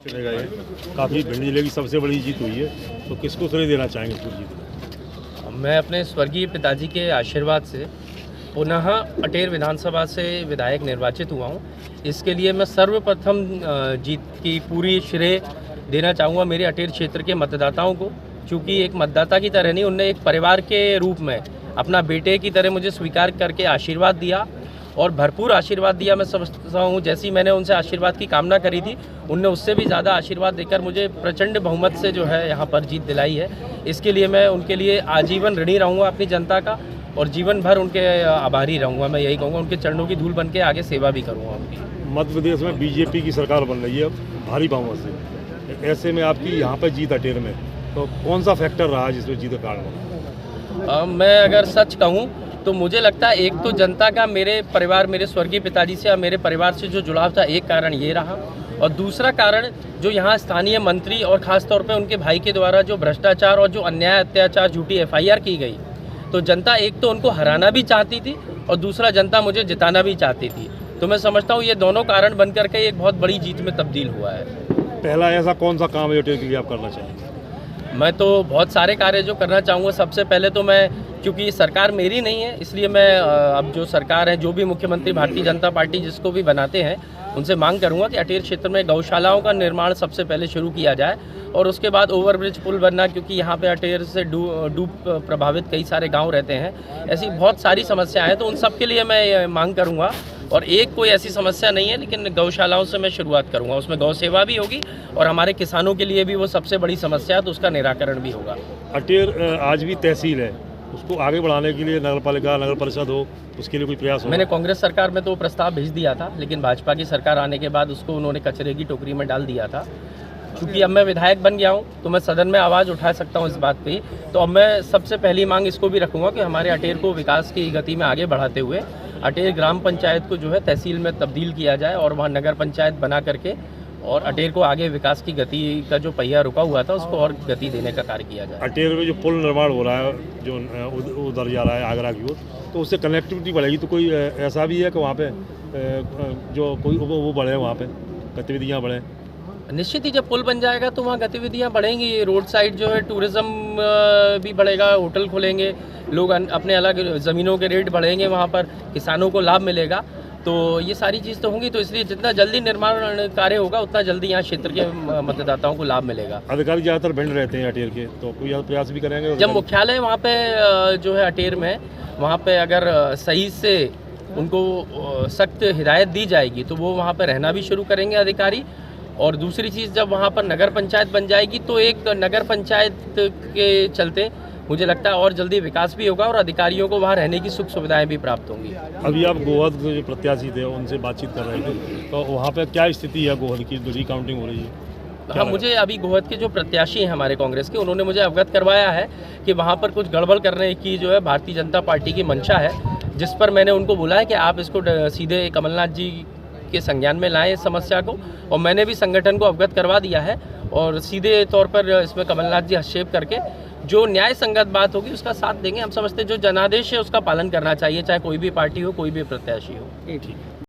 चलेगा ये काफ़ी भिंड जिले की सबसे बड़ी जीत हुई है, तो किसको श्रेय देना चाहेंगे पूरी जीत? मैं अपने स्वर्गीय पिताजी के आशीर्वाद से पुनः अटेर विधानसभा से विधायक निर्वाचित हुआ हूँ। इसके लिए मैं सर्वप्रथम जीत की पूरी श्रेय देना चाहूँगा मेरे अटेर क्षेत्र के मतदाताओं को, क्योंकि एक मतदाता की तरह नहीं, उनने एक परिवार के रूप में अपना बेटे की तरह मुझे स्वीकार करके आशीर्वाद दिया और भरपूर आशीर्वाद दिया। मैं समझता हूँ जैसी मैंने उनसे आशीर्वाद की कामना करी थी, उनने उससे भी ज़्यादा आशीर्वाद देकर मुझे प्रचंड बहुमत से जो है यहाँ पर जीत दिलाई है। इसके लिए मैं उनके लिए आजीवन ऋणी रहूँगा अपनी जनता का, और जीवन भर उनके आभारी रहूँगा। मैं यही कहूँगा, उनके चरणों की धूल बन के आगे सेवा भी करूँगा उनकी। मध्य प्रदेश में बीजेपी की सरकार बन रही है भारी बहुमत से, ऐसे में आपकी यहाँ पर जीत अटेर में, तो कौन सा फैक्टर रहा जिसमें जीत का कारण? मैं अगर सच कहूँ तो मुझे लगता है एक तो जनता का मेरे परिवार, मेरे स्वर्गीय पिताजी से और मेरे परिवार से जो जुड़ाव था, एक कारण ये रहा। और दूसरा कारण जो यहाँ स्थानीय मंत्री और ख़ास तौर पे उनके भाई के द्वारा जो भ्रष्टाचार और जो अन्याय अत्याचार झूठी FIR की गई, तो जनता एक तो उनको हराना भी चाहती थी और दूसरा जनता मुझे जिताना भी चाहती थी। तो मैं समझता हूँ ये दोनों कारण बन करके एक बहुत बड़ी जीत में तब्दील हुआ है। पहला ऐसा कौन सा काम है अटेर के लिए आप करना चाहेंगे? मैं तो बहुत सारे कार्य जो करना चाहूँगा। सबसे पहले तो मैं, क्योंकि सरकार मेरी नहीं है, इसलिए मैं अब जो सरकार है, जो भी मुख्यमंत्री भारतीय जनता पार्टी जिसको भी बनाते हैं, उनसे मांग करूंगा कि अटेर क्षेत्र में गौशालाओं का निर्माण सबसे पहले शुरू किया जाए और उसके बाद ओवरब्रिज पुल बनना, क्योंकि यहाँ पे अटेर से डूब प्रभावित कई सारे गांव रहते हैं। ऐसी बहुत सारी समस्याएं हैं, तो उन सब के लिए मैं मांग करूँगा। और एक कोई ऐसी समस्या नहीं है, लेकिन गौशालाओं से मैं शुरुआत करूँगा। उसमें गौ सेवा भी होगी और हमारे किसानों के लिए भी वो सबसे बड़ी समस्या है, तो उसका निराकरण भी होगा। अटेर आज भी तहसील है, उसको आगे बढ़ाने के लिए नगर पालिका, नगर परिषद हो, उसके लिए कोई प्रयास हो? मैंने कांग्रेस सरकार में तो प्रस्ताव भेज दिया था, लेकिन भाजपा की सरकार आने के बाद उसको उन्होंने कचरे की टोकरी में डाल दिया था। क्योंकि अब मैं विधायक बन गया हूं, तो मैं सदन में आवाज़ उठा सकता हूं इस बात पे। तो अब मैं सबसे पहली मांग इसको भी रखूंगा कि हमारे अटेर को विकास की गति में आगे बढ़ाते हुए अटेर ग्राम पंचायत को जो है तहसील में तब्दील किया जाए और वहाँ नगर पंचायत बना करके और अटेर को आगे विकास की गति का जो पहिया रुका हुआ था उसको और गति देने का कार्य किया जाए। अटेर में जो पुल निर्माण हो रहा है, जो उधर जा रहा है आगरा की ओर, तो उससे कनेक्टिविटी बढ़ेगी। तो कोई ऐसा भी है कि वहाँ पे जो कोई वो बढ़े, वहाँ पे गतिविधियाँ बढ़ें? निश्चित ही जब पुल बन जाएगा तो वहाँ गतिविधियाँ बढ़ेंगी। रोड साइड जो है टूरिज़्म भी बढ़ेगा, होटल खुलेंगे, लोग अपने अलग ज़मीनों के रेट बढ़ेंगे, वहाँ पर किसानों को लाभ मिलेगा। तो ये सारी चीज़ तो होंगी, तो इसलिए जितना जल्दी निर्माण कार्य होगा उतना जल्दी यहाँ क्षेत्र के मतदाताओं को लाभ मिलेगा। अधिकारी ज़्यादातर भिंड रहते हैं अटेर के, तो कोई प्रयास भी करेंगे? जब मुख्यालय वहाँ पे जो है अटेर में, वहाँ पे अगर सही से उनको सख्त हिदायत दी जाएगी तो वो वहाँ पे रहना भी शुरू करेंगे अधिकारी। और दूसरी चीज़, जब वहाँ पर नगर पंचायत बन जाएगी तो एक नगर पंचायत के चलते मुझे लगता है और जल्दी विकास भी होगा और अधिकारियों को वहाँ रहने की सुख सुविधाएं भी प्राप्त होंगी। अभी आप गोहद जो प्रत्याशी थे उनसे बातचीत कर रहे थे, तो वहाँ पे क्या स्थिति है गोहद की? जो रिकाउंटिंग हो रही है? हाँ, मुझे अभी गोहद के जो प्रत्याशी हैं हमारे कांग्रेस के, उन्होंने मुझे अवगत करवाया है कि वहाँ पर कुछ गड़बड़ करने की जो है भारतीय जनता पार्टी की मंशा है, जिस पर मैंने उनको बोला है कि आप इसको सीधे कमलनाथ जी के संज्ञान में लाएं इस समस्या को। और मैंने भी संगठन को अवगत करवा दिया है और सीधे तौर पर इसमें कमलनाथ जी हस्तक्षेप करके जो न्याय संगत बात होगी उसका साथ देंगे। हम समझते हैं जो जनादेश है उसका पालन करना चाहिए, चाहे कोई भी पार्टी हो, कोई भी प्रत्याशी हो। ठीक।